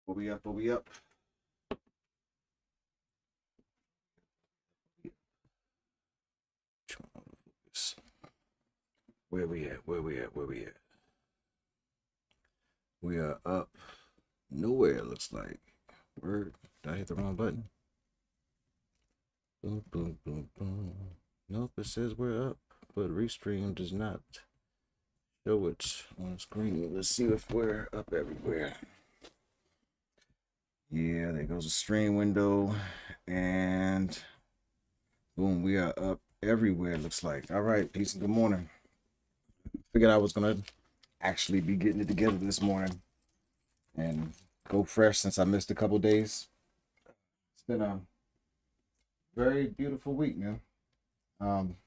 Where we up? Where we up? Where we at? Where we at? Where we at? We are up nowhere, it looks like. Word. Did I hit the wrong button? Boom, boom, boom, boom. Nope, it says we're up, but Restream does not show it on screen. Let's see if we're up everywhere. Yeah, there goes the stream window. And boom, we are up everywhere, it looks like. All right, peace and good morning. Figured I was gonna actually be getting it together this morning and go fresh since I missed a couple days. It's been a very beautiful week, man. Um,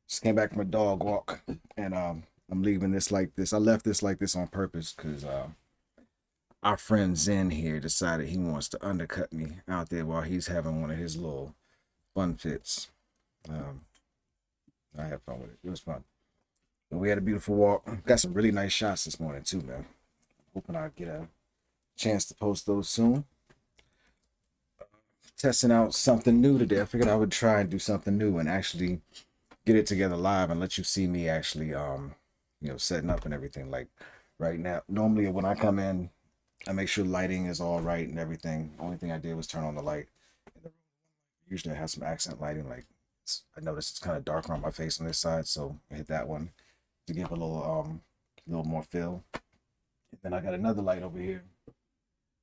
just came back from a dog walk, and I'm leaving this like this. I left this like this on purpose because our friend Zen here decided he wants to undercut me out there while he's having one of his little fun fits. Um, I had fun with it. It was fun. But we had a beautiful walk. Got some really nice shots this morning too, man. Hoping I get a chance to post those soon. Testing out something new today. I figured I would try and do something new and actually get it together live and let you see me actually setting up and everything. Like right now, normally when I come in, I make sure lighting is all right and everything. Only thing I did was turn on the light. Usually I have some accent lighting. Like I noticed it's kind of darker on my face on this side, so I hit that one to give a little more fill. And then I got another light over here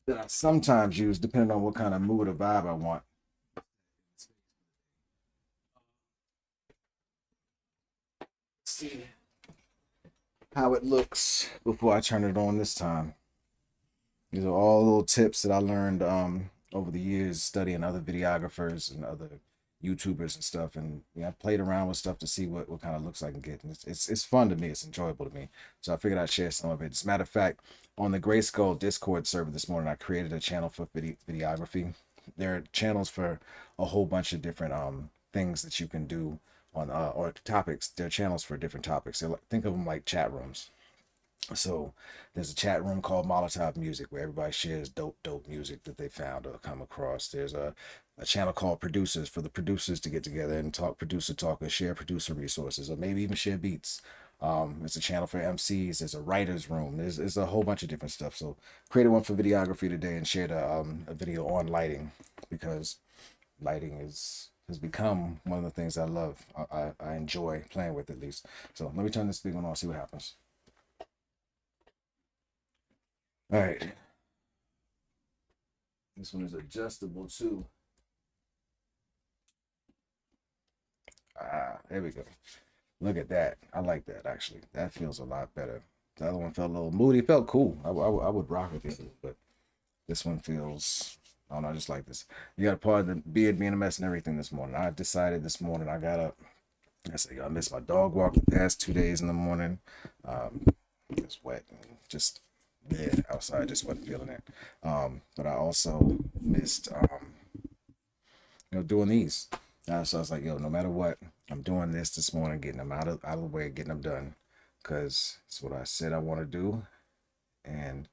that I sometimes use depending on what kind of mood or vibe I want. See how it looks before I turn it on this time. These are all little tips that I learned over the years studying other videographers and other YouTubers and stuff. And I played around with stuff to see what kind of looks like and get. And it's fun to me. It's enjoyable to me. So I figured I'd share some of it. As a matter of fact, on the Grayskull Discord server this morning, I created a channel for videography. There are channels for a whole bunch of different things that you can do on or topics. There are channels for different topics. Think of them like chat rooms. So there's a chat room called Molotov Music where everybody shares dope music that they found or come across. There's a channel called Producers for the producers to get together and talk producer talk or share producer resources or maybe even share beats. There's a channel for MCs. There's a writer's room. There's a whole bunch of different stuff. So created one for videography today and shared a video on lighting because lighting has become one of the things I love. I enjoy playing with at least. So let me turn this thing on, see what happens. All right. This one is adjustable too. There we go. Look at that. I like that actually. That feels a lot better. The other one felt a little moody. It felt cool. I would rock with it, but this one feels. I don't know. I just like this. You got a part of the beard being a mess and everything this morning. I decided this morning I got up. I said I missed my dog walk the past 2 days in the morning. It's wet. Just yeah, outside just wasn't feeling it. But I also missed doing these. So I was like, yo, no matter what, I'm doing this morning, getting them out of the way, getting them done, because it's what I said I want to do, and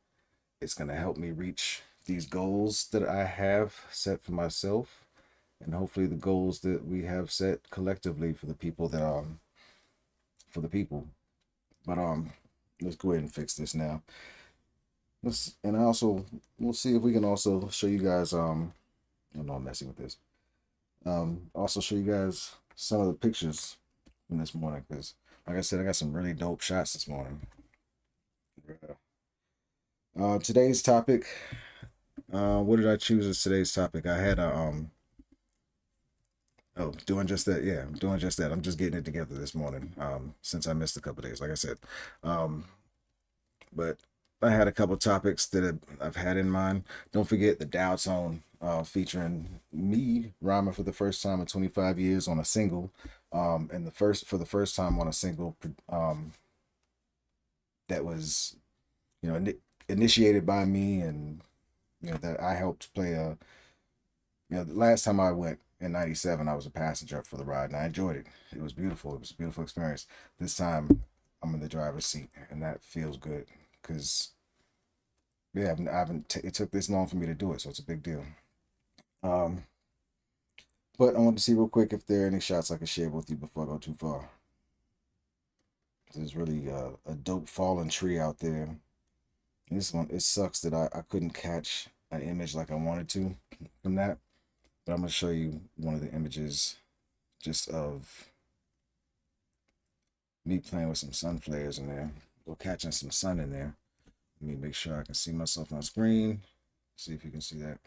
it's gonna help me reach these goals that I have set for myself, and hopefully the goals that we have set collectively for the people that for the people. But let's go ahead and fix this now. And I also we'll see if we can also show you guys I'm not messing with this. Also show you guys some of the pictures from this morning because like I said, I got some really dope shots this morning. Today's topic. What did I choose as today's topic? I had a doing just that. Yeah, I'm doing just that. I'm just getting it together this morning. Since I missed a couple days, like I said. But I had a couple topics that I've had in mind. Don't forget the Dow Tone featuring me rhyming for the first time in 25 years on a single. And for the first time on a single that was, initiated by me and that I helped play the last time I went in 97, I was a passenger for the ride and I enjoyed it. It was beautiful. It was a beautiful experience. This time I'm in the driver's seat and that feels good because Yeah, it took this long for me to do it, so it's a big deal. Um, but I want to see real quick if there are any shots I can share with you before I go too far. There's really a dope fallen tree out there. And this one, it sucks that I couldn't catch an image like I wanted to from that. But I'm gonna show you one of the images just of me playing with some sun flares in there, or catching some sun in there. Let me make sure I can see myself on screen. See if you can see that.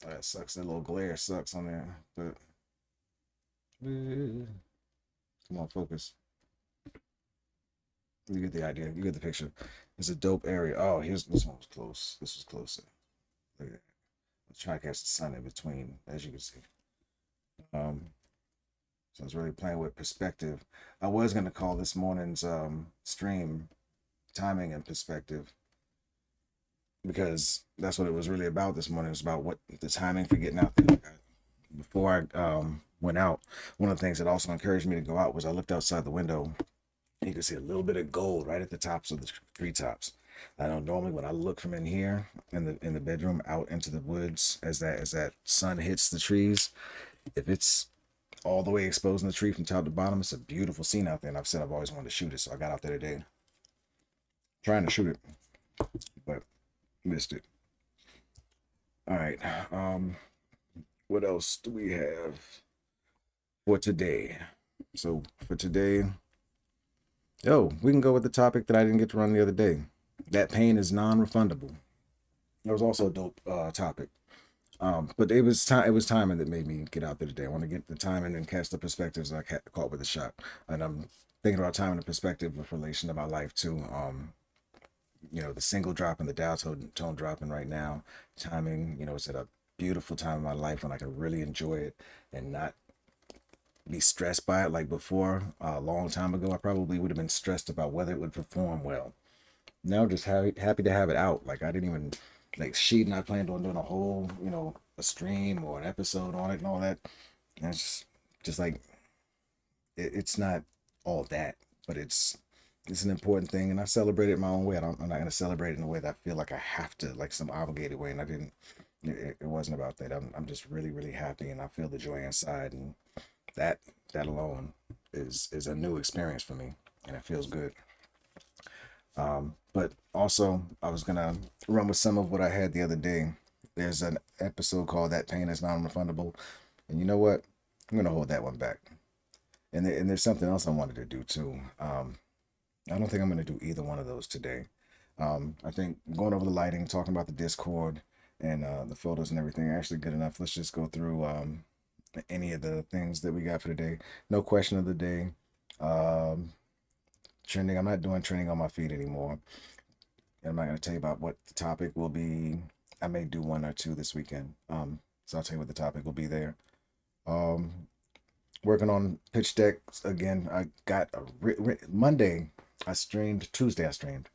That sucks. That little glare sucks on there. But come on, focus. You get the idea. You get the picture. It's a dope area. Oh, here's this one was close. This was closer. Look at that. I'm trying to catch the sun in between, as you can see. Um, so I was really playing with perspective. I was gonna call this morning's stream timing and perspective because that's what it was really about this morning. It was about what the timing for getting out there. Before I went out, one of the things that also encouraged me to go out was I looked outside the window. You can see a little bit of gold right at the tops of the treetops. I know normally when I look from in here in the bedroom out into the woods as that sun hits the trees, if it's all the way exposing the tree from top to bottom, it's a beautiful scene out there. And I've said I've always wanted to shoot it, so I got out there today trying to shoot it, but missed it. All right. What else do we have for today? So for today, we can go with the topic that I didn't get to run the other day. That pain is non-refundable. That was also a dope topic. But it was time. It was timing that made me get out there today. I want to get the timing and catch the perspectives that I caught with a shot. And I'm thinking about timing and perspective with relation to my life too. The single drop and the dial tone dropping right now. Timing, it's at a beautiful time in my life when I can really enjoy it and not be stressed by it like before. A long time ago, I probably would have been stressed about whether it would perform well. Now, just happy to have it out. Like I didn't even like sheet, and I planned on doing a whole, a stream or an episode on it and all that. And it's just like it's not all that, but it's an important thing, and I celebrate it my own way. I'm not gonna celebrate it in a way that I feel like I have to, like some obligated way. And I didn't. It wasn't about that. I'm just really really happy, and I feel the joy inside, and that that alone is a new experience for me, and it feels good. But also, I was gonna run with some of what I had the other day. There's an episode called "That Pain Is Non-Refundable," and you know what? I'm gonna hold that one back. And there's something else I wanted to do too. I don't think I'm gonna do either one of those today. I think going over the lighting, talking about the Discord and the photos and everything are actually good enough. Let's just go through any of the things that we got for today. No question of the day. Um, Trending. I'm not doing trending on my feed anymore. And I'm not going to tell you about what the topic will be. I may do one or two this weekend. So I'll tell you what the topic will be there. Um, Working on pitch decks again. I got Monday. I streamed. Tuesday I streamed,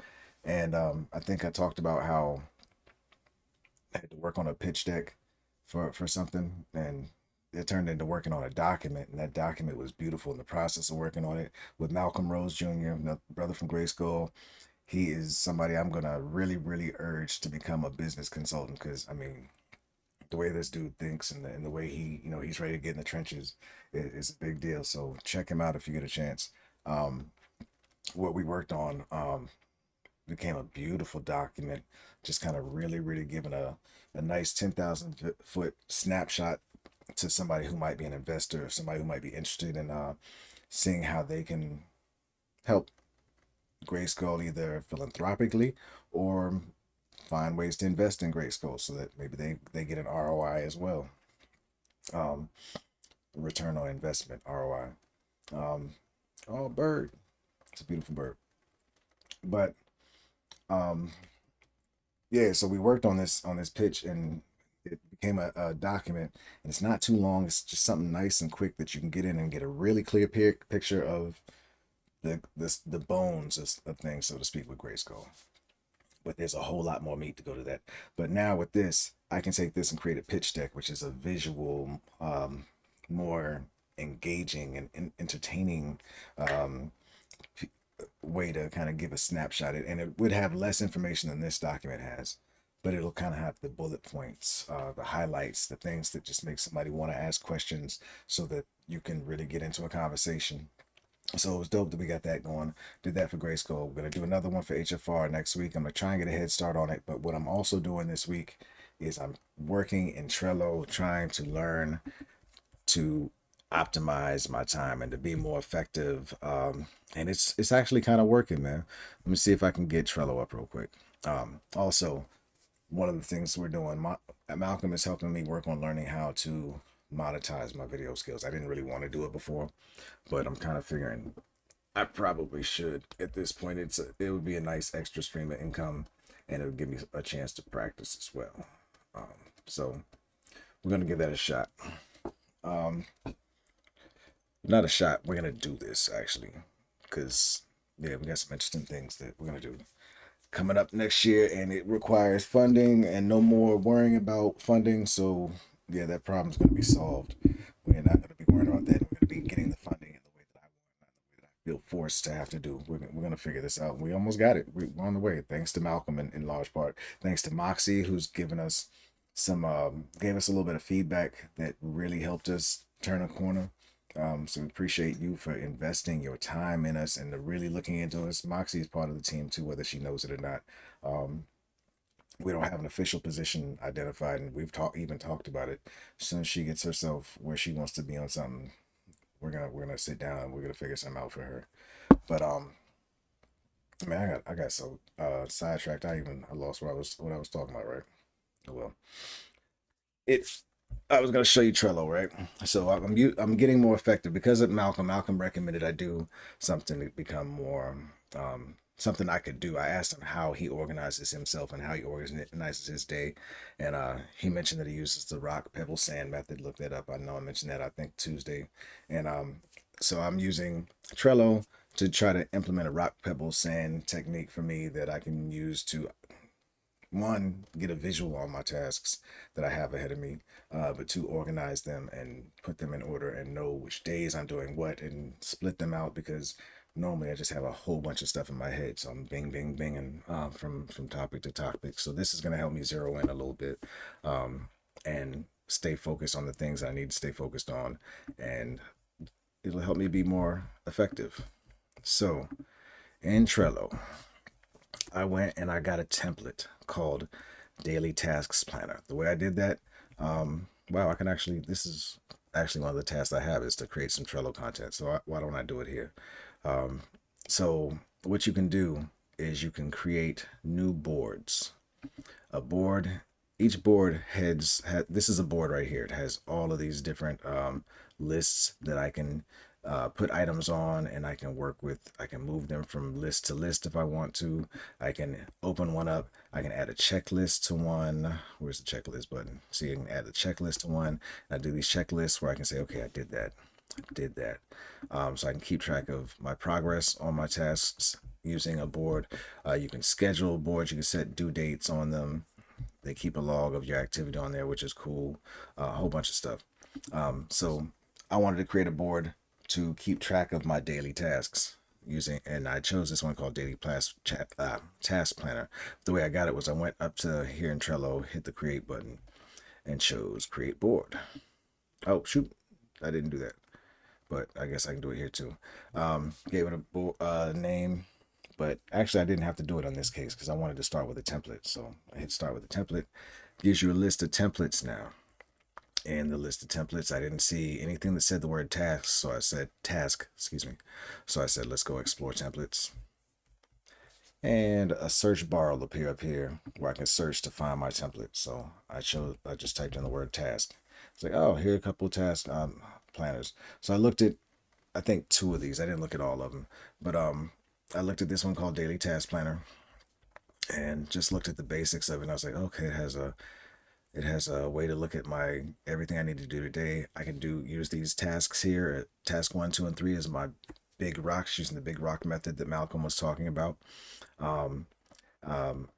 and I think I talked about how I had to work on a pitch deck for something, and it turned into working on a document, and that document was beautiful in the process of working on it with Malcolm Rose Jr., the brother from Gray Skull. He is somebody I'm gonna really, really urge to become a business consultant because I mean, the way this dude thinks and the way he's ready to get in the trenches is a big deal. So check him out if you get a chance. Um, what we worked on became a beautiful document, just kind of really, really giving a nice 10,000 foot snapshot to somebody who might be an investor, or somebody who might be interested in seeing how they can help Grayskull either philanthropically or find ways to invest in Grayskull so that maybe they get an ROI as well. Um, Return on investment ROI. Oh, bird. It's a beautiful bird. But um, yeah, so we worked on this pitch and it became a document, and it's not too long. It's just something nice and quick that you can get in and get a really clear picture of the bones of things, so to speak, with Grayskull. But there's a whole lot more meat to go to that. But now with this, I can take this and create a pitch deck, which is a visual, more engaging and entertaining um, way to kind of give a snapshot, and it would have less information than this document has, but it'll kind of have the bullet points, the highlights, the things that just make somebody want to ask questions so that you can really get into a conversation. So it was dope that we got that going. Did that for Grayskull. We're gonna do another one for HFR next week. I'm gonna try and get a head start on it. But what I'm also doing this week is I'm working in Trello, trying to learn to optimize my time and to be more effective. And it's actually kind of working, man. Let me see if I can get Trello up real quick. Also, one of the things we're doing, Malcolm is helping me work on learning how to monetize my video skills. I didn't really want to do it before, but I'm kind of figuring I probably should at this point. It would be a nice extra stream of income, and it would give me a chance to practice as well. So we're gonna give that a shot. Um, Not a shot. We're gonna do this actually, because yeah, we got some interesting things that we're gonna do coming up next year, and it requires funding and no more worrying about funding. So yeah, that problem's gonna be solved. We're not gonna be worrying about that. We're gonna be getting the funding in the way that I want, not the way that I feel forced to have to do. We're gonna figure this out. We almost got it. We're on the way. Thanks to Malcolm in large part. Thanks to Moxie, who's given us gave us a little bit of feedback that really helped us turn a corner. So we appreciate you for investing your time in us and really looking into us. Moxie is part of the team too, whether she knows it or not. Um, we don't have an official position identified, and even talked about it. As soon as she gets herself where she wants to be on something, we're gonna sit down and we're gonna figure something out for her. But man, I got so sidetracked. I lost what I was talking about. Right. Oh, well, it's I was gonna show you Trello, right? So I'm getting more effective because of Malcolm. Malcolm recommended I do something to become more something I could do. I asked him how he organizes himself and how he organizes his day, and he mentioned that he uses the rock pebble sand method. Look that up. I know I mentioned that I think Tuesday, and so I'm using Trello to try to implement a rock pebble sand technique for me that I can use to one, get a visual on my tasks that I have ahead of me, but two, organize them and put them in order and know which days I'm doing what and split them out, because normally I just have a whole bunch of stuff in my head. So I'm bing, bing, binging from topic to topic. So this is going to help me zero in a little bit and stay focused on the things I need to stay focused on. And it'll help me be more effective. So in Trello, I went and I got a template called Daily Tasks Planner. The way I did that, wow, I can actually, this is actually one of the tasks I have is to create some Trello content. So why don't I do it here? Um, so what you can do is you can create new boards. A board, each board this is a board right here. It has all of these different lists that I can put items on, and I can move them from list to list if I want to. I can open one up. I can add a checklist to one. Where's the checklist button? See, I can add a checklist to one. I do these checklists where I can say, okay, I did that. Did that. So I can keep track of my progress on my tasks using a board. You can schedule boards. You can set due dates on them. They keep a log of your activity on there, which is cool. A whole bunch of stuff. So I wanted to create a board to keep track of my daily tasks and I chose this one called Task Planner. The way I got it was I went up to here in Trello, hit the create button, and chose create board. Oh shoot, I didn't do that, but I guess I can do it here too. Gave it a name, but actually I didn't have to do it on this case because I wanted to start with a template. So I hit start with a template. Gives you a list of templates now. And the list of templates, I didn't see anything that said the word task, so I said task, excuse me. So I said, let's go explore templates. And a search bar will appear up here where I can search to find my template. So I just typed in the word task. It's like, oh, here are a couple of task planners. So I looked at, I think two of these. I didn't look at all of them, but I looked at this one called Daily Task Planner and just looked at the basics of it. And I was like, okay, it has a way to look at my everything I need to do today. I can use these tasks here. Task 1, 2, and 3 is my big rocks, using the big rock method that Malcolm was talking about.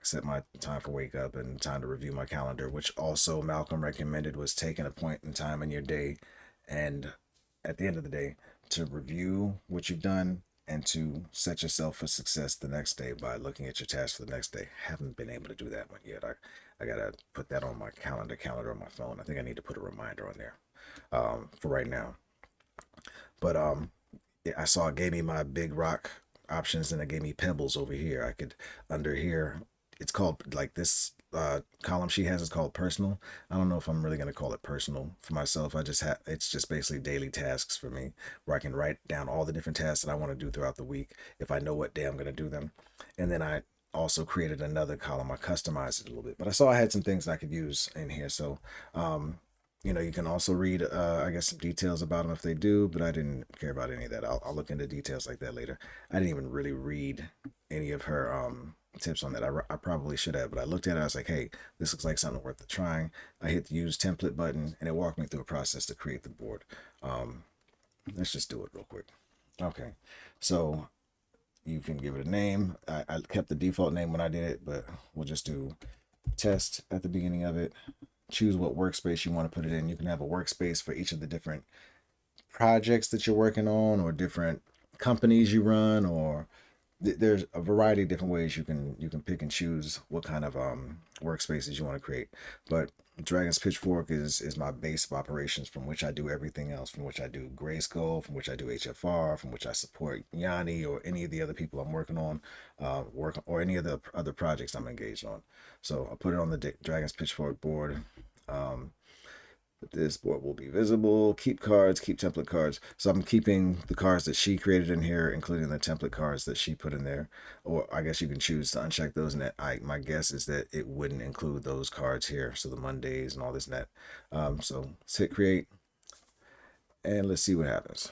Set my time for wake up and time to review my calendar, which also Malcolm recommended was taking a point in time in your day and at the end of the day to review what you've done and to set yourself for success the next day by looking at your tasks for the next day. Haven't been able to do that one yet. I gotta put that on my calendar on my phone. I think I need to put a reminder on there for right now. But yeah, I saw it gave me my big rock options and it gave me pebbles over here. I could under here. It's called like this column she has is called personal. I don't know if I'm really gonna call it personal for myself. I just have it's just basically daily tasks for me where I can write down all the different tasks that I want to do throughout the week if I know what day I'm gonna do them. And then I also created another column. I customized it a little bit, but I saw I had some things I could use in here. So you can also read, I guess, some details about them if they do, but I didn't care about any of that. I'll look into details like that later. I didn't even really read any of her tips on that. I probably should have, but I looked at it. I was like, hey, this looks like something worth trying. I hit the use template button, and it walked me through a process to create the board. Um, let's just do it real quick. Okay, so you can give it a name. I kept the default name when I did it, but we'll just do test at the beginning of it. Choose what workspace you want to put it in. You can have a workspace for each of the different projects that you're working on or different companies you run or there's a variety of different ways you can pick and choose what kind of workspaces you want to create. But Dragon's Pitchfork is my base of operations from which I do everything else, from which I do Grayskull, from which I do HFR, from which I support Yanni or any of the other people I'm working on, work or any of the other projects I'm engaged on. So I'll put it on the Dragon's Pitchfork board. Um, this board will be visible. Keep cards, keep template cards. So I'm keeping the cards that she created in here, including the template cards that she put in there. Or I guess you can choose to uncheck those. And that my guess is that it wouldn't include those cards here. So the Mondays and all this and that. So let's hit create and let's see what happens.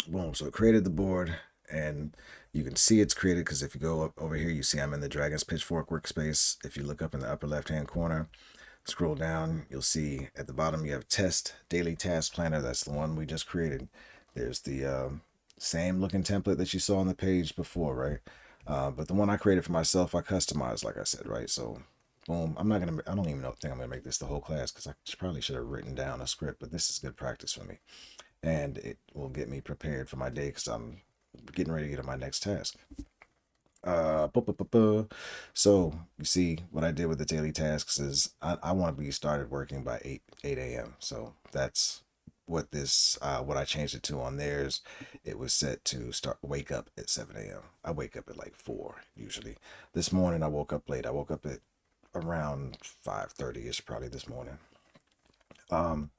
Boom. So it created the board and you can see it's created because if you go up over here, you see I'm in the Dragon's Pitchfork workspace. If you look up in the upper left-hand corner, scroll down, you'll see at the bottom you have test daily task planner. That's the one we just created. There's the same looking template that you saw on the page before, right? But the one I created for myself, I customized, like I said, right? So boom, I don't even think I'm gonna make this the whole class because I probably should have written down a script, but this is good practice for me. And it will get me prepared for my day because I'm getting ready to get to my next task. Uh, bu- bu- bu- bu. So you see what I did with the daily tasks is I want to be started working by 8 a.m. So that's what I changed it to on theirs. It was set to start wake up at 7 a.m. I wake up at like 4 usually. This morning I woke up late. I woke up at around 5:30ish probably this morning. Um,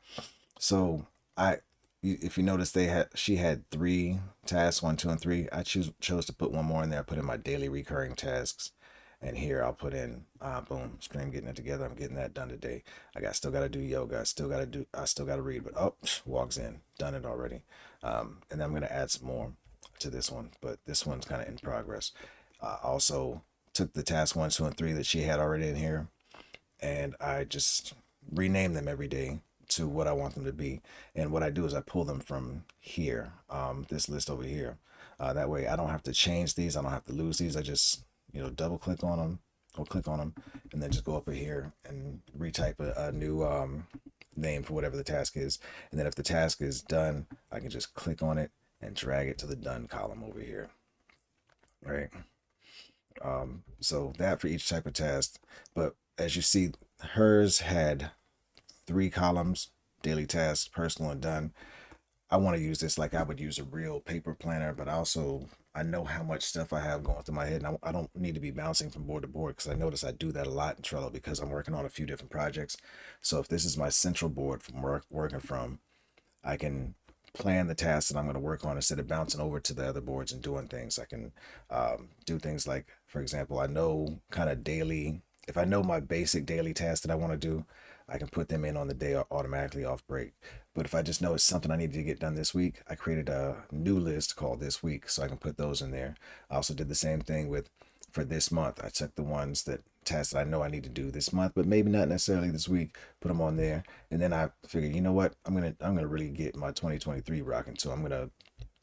so I, if you notice, she had three tasks, one, two, and three. I chose to put one more in there. I put in my daily recurring tasks, and here I'll put in boom, stream getting it together. I'm getting that done today. Still got to do yoga. I still got to read. But oh, walks in, done it already. And then I'm gonna add some more to this one, but this one's kind of in progress. Also took the task one, two, and three that she had already in here and I just rename them every day to what I want them to be. And what I do is I pull them from here, this list over here. That way I don't have to change these. I don't have to lose these. I just, double click on them or click on them and then just go up here and retype a new name for whatever the task is. And then if the task is done, I can just click on it and drag it to the done column over here. Right. So that for each type of task. But as you see, hers had three columns: daily tasks, personal, and done. I want to use this like I would use a real paper planner, but also I know how much stuff I have going through my head, and I don't need to be bouncing from board to board because I notice I do that a lot in Trello because I'm working on a few different projects. So if this is my central board from working from, I can plan the tasks that I'm going to work on instead of bouncing over to the other boards and doing things. I can do things like, for example, I know kind of daily, if I know my basic daily tasks that I want to do, I can put them in on the day automatically off break. But if I just know it's something I need to get done this week, I created a new list called this week so I can put those in there. I also did the same thing with for this month. I took the ones that tasks that I know I need to do this month, but maybe not necessarily this week. Put them on there, and then I figured, you know what, I'm gonna really get my 2023 rocking. So I'm gonna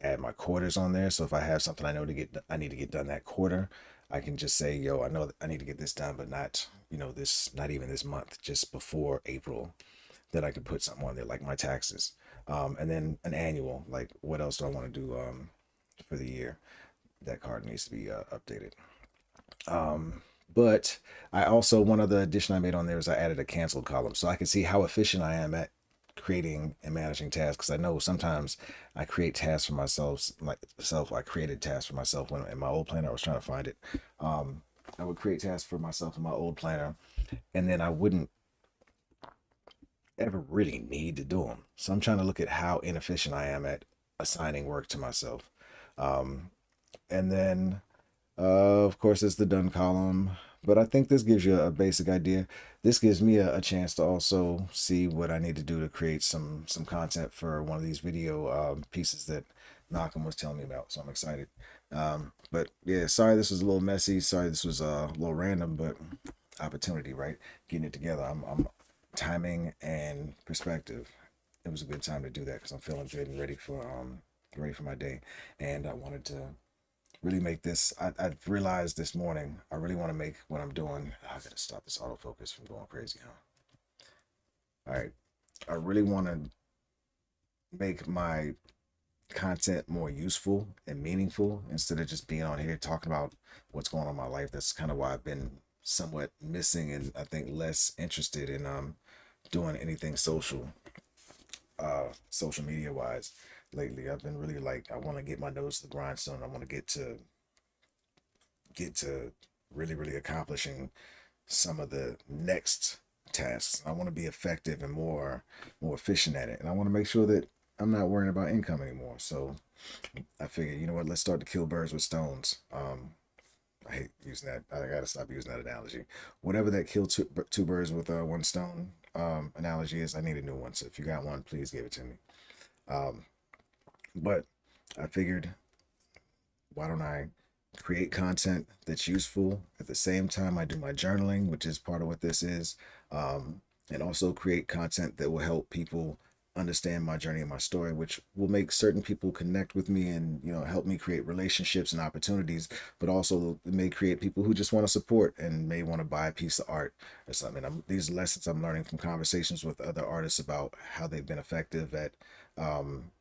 add my quarters on there. So if I have something I need to get done that quarter, I can just say, yo, I know that I need to get this done, but not not even this month, just before April. That I could put something on there like my taxes, and then an annual. Like what else do I want to do? for the year. That card needs to be updated. Um, but I also, one other addition I made on there is I added a canceled column so I can see how efficient I am at creating and managing tasks. Because I know sometimes I create tasks for myself, I created tasks for myself when in my old planner I was trying to find it. Um, I would create tasks for myself in my old planner, and then I wouldn't ever really need to do them. So I'm trying to look at how inefficient I am at assigning work to myself. Um, and then of course, it's the done column, but I think this gives you a basic idea. This gives me a chance to also see what I need to do to create some content for one of these video pieces that Malcolm was telling me about. So I'm excited. But yeah, sorry this was a little messy. Sorry this was a little random, but opportunity, right? Getting it together. I'm timing and perspective. It was a good time to do that because I'm feeling good and ready for my day, and I wanted to really make this. I realized this morning I really want to make what I'm doing. I gotta stop this autofocus from going crazy, huh? All right. I really want to make my content more useful and meaningful instead of just being on here talking about what's going on in my life. That's kind of why I've been somewhat missing and I think less interested in doing anything social media wise lately. I've been really like I want to get my nose to the grindstone. I want to get to really accomplishing some of the next tasks. I want to be effective and more efficient at it, and I want to make sure that I'm not worrying about income anymore. So I figured, you know what? Let's start to kill birds with stones. I hate using that. I gotta stop using that analogy. Whatever that kill two birds with one stone analogy is, I need a new one. So if you got one, please give it to me. Um, but I figured, why don't I create content that's useful at the same time I do my journaling, which is part of what this is, and also create content that will help people understand my journey and my story, which will make certain people connect with me and help me create relationships and opportunities, but also it may create people who just want to support and may want to buy a piece of art or something. These lessons I'm learning from conversations with other artists about how they've been effective at um,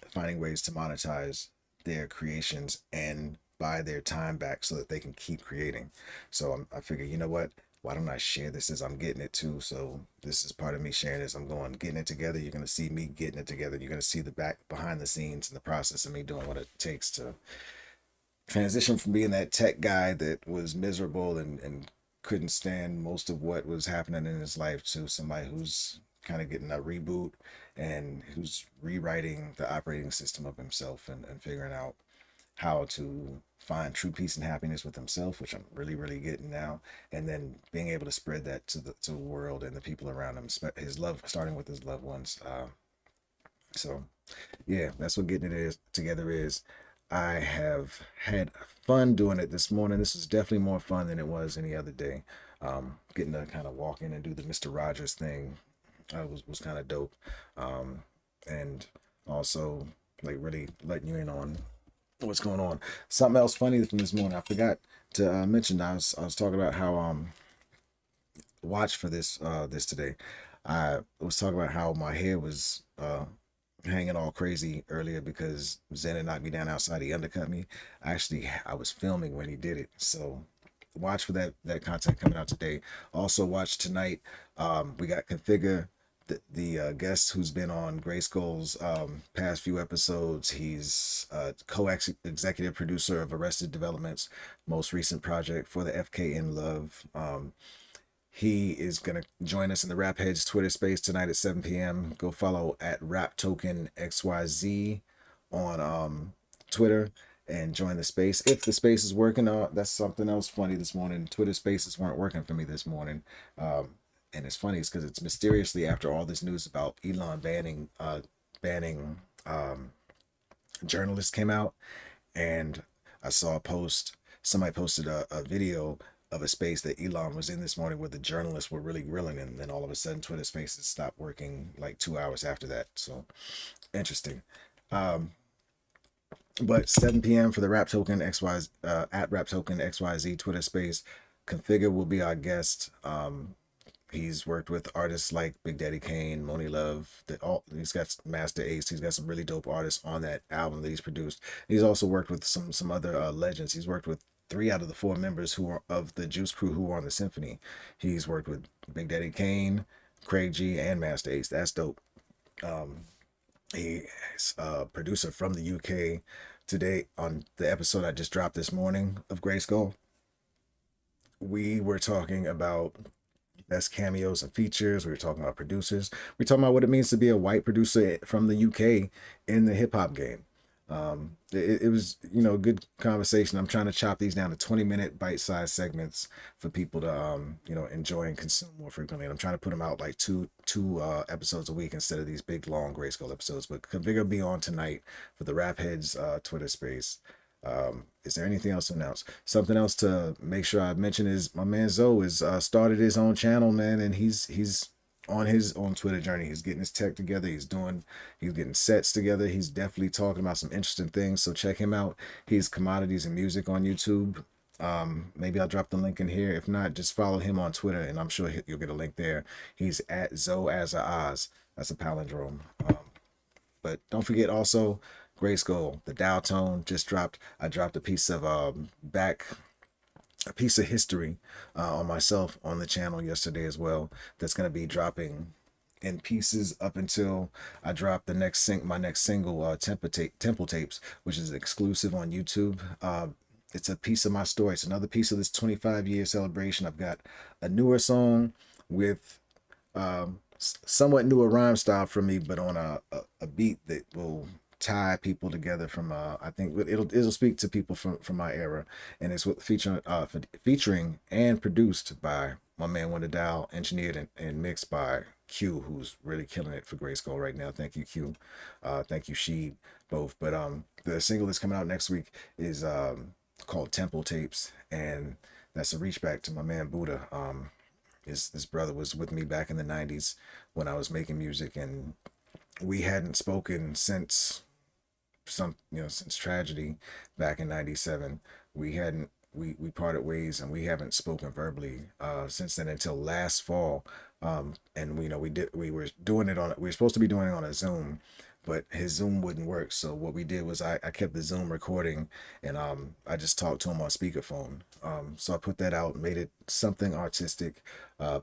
finding ways to monetize their creations and buy their time back so that they can keep creating. So I figure, you know what? Why don't I share this as I'm getting it too? So this is part of me sharing this. I'm going getting it together. You're going to see me getting it together. You're going to see the behind the scenes and the process of me doing what it takes to transition from being that tech guy that was miserable and couldn't stand most of what was happening in his life to somebody who's kind of getting a reboot and who's rewriting the operating system of himself and figuring out how to find true peace and happiness with himself, which I'm really getting now, and then being able to spread that to the world and the people around him, his love, starting with his loved ones. So yeah, that's what getting it is together is. I have had fun doing it this morning. This was definitely more fun than it was any other day. Getting to kind of walk in and do the Mr. Rogers thing was kind of dope. And also like really letting you in on what's going on. Something else funny from this morning, I forgot to mention. I was talking about how watch for this today. I was talking about how my hair was hanging all crazy earlier because Zen had knocked me down outside. He undercut me. I was filming when he did it, so watch for that content coming out today. Also watch tonight. We got Configure, the guest who's been on Grayskull's past few episodes. He's co-executive producer of Arrested Development's most recent project For the FK in Love. He is going to join us in the Rap Heads Twitter space tonight at 7 p.m. Go follow at RapTokenXYZ on Twitter and join the space. If the space is working, that's something else funny this morning. Twitter spaces weren't working for me this morning. And it's funny, it's because it's mysteriously after all this news about Elon banning journalists came out, and I saw a post. Somebody posted a video of a space that Elon was in this morning where the journalists were really grilling, and then all of a sudden Twitter Spaces stopped working like 2 hours after that. So interesting. But 7 p.m. for the Rap Token XYZ at Rap Token XYZ Twitter space. Configure will be our guest. He's worked with artists like Big Daddy Kane, Moni Love. He's got Master Ace. He's got some really dope artists on that album that he's produced. He's also worked with some other legends. He's worked with three out of the four members who are of the Juice Crew who were on the symphony. He's worked with Big Daddy Kane, Craig G, and Master Ace. That's dope. Um, he's a producer from the UK. Today on the episode I just dropped this morning of Grayskull, we were talking about best cameos and features. We were talking about producers. We are talking about what it means to be a white producer from the UK in the hip hop game. It was, a good conversation. I'm trying to chop these down to 20-minute bite-sized segments for people to, enjoy and consume more frequently. And I'm trying to put them out like two episodes a week instead of these big, long Grayskull episodes. But Conviga be on tonight for the Rap Heads Twitter space. Is there anything else to announce? Something else to make sure I mention is my man Zoe has started his own channel, man, and he's on his own Twitter journey. He's getting his tech together. He's getting sets together. He's definitely talking about some interesting things. So check him out. He's Commodities and Music on YouTube. Maybe I'll drop the link in here. If not, just follow him on Twitter, and I'm sure you'll get a link there. He's at Zoe as a Oz. That's a palindrome. But don't forget also Grayskull, the Dial Tone just dropped. I dropped a piece of history on myself on the channel yesterday as well. That's gonna be dropping in pieces up until I drop my next single, Temple Tapes, which is exclusive on YouTube. It's a piece of my story. It's another piece of this 25-year celebration. I've got a newer song with somewhat newer rhyme style from me, but on a beat that will tie people together from I think it'll speak to people from my era, and it's featuring and produced by my man Wonder Dial, engineered and mixed by Q, who's really killing it for Grayskull right now. Thank you, Q. Thank you, She, both. But the single that's coming out next week is called Temple Tapes, and that's a reach back to my man Buddha. His brother was with me back in the 90s when I was making music, and we hadn't spoken since since tragedy back in 97. We parted ways, and we haven't spoken verbally since then until last fall. And we were supposed to be doing it on a Zoom, but his Zoom wouldn't work. So what we did was I kept the Zoom recording, and I just talked to him on speakerphone. So I put that out, made it something artistic,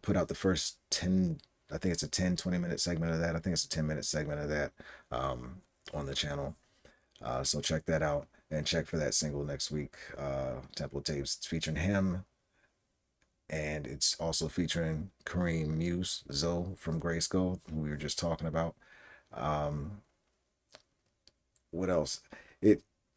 put out the first 10, I think it's a 10-20 minute segment of that. I think it's a 10-minute segment of that on the channel. So check that out, and check for that single next week, Temple Tapes. It's featuring him, and it's also featuring Kareem Muse, Zoe from Grayskull, who we were just talking about. What else?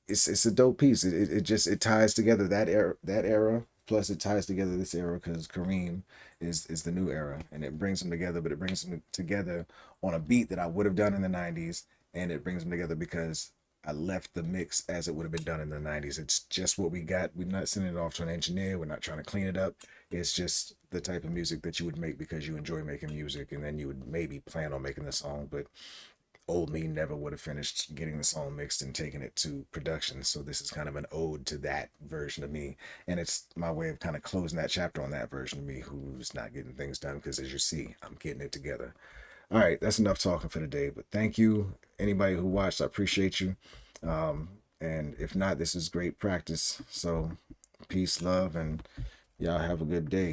It's a dope piece. It ties together that era, plus it ties together this era because Kareem is the new era, and it brings them together. But it brings them together on a beat that I would have done in the 90s, and it brings them together because I left the mix as it would have been done in the 90s. It's just what we got. We're not sending it off to an engineer. We're not trying to clean it up. It's just the type of music that you would make because you enjoy making music, and then you would maybe plan on making the song. But old me never would have finished getting the song mixed and taking it to production. So this is kind of an ode to that version of me. And it's my way of kind of closing that chapter on that version of me who's not getting things done, because as you see, I'm getting it together. All right, that's enough talking for today. But thank you, anybody who watched. I appreciate you. And if not, this is great practice. So peace, love, and y'all have a good day.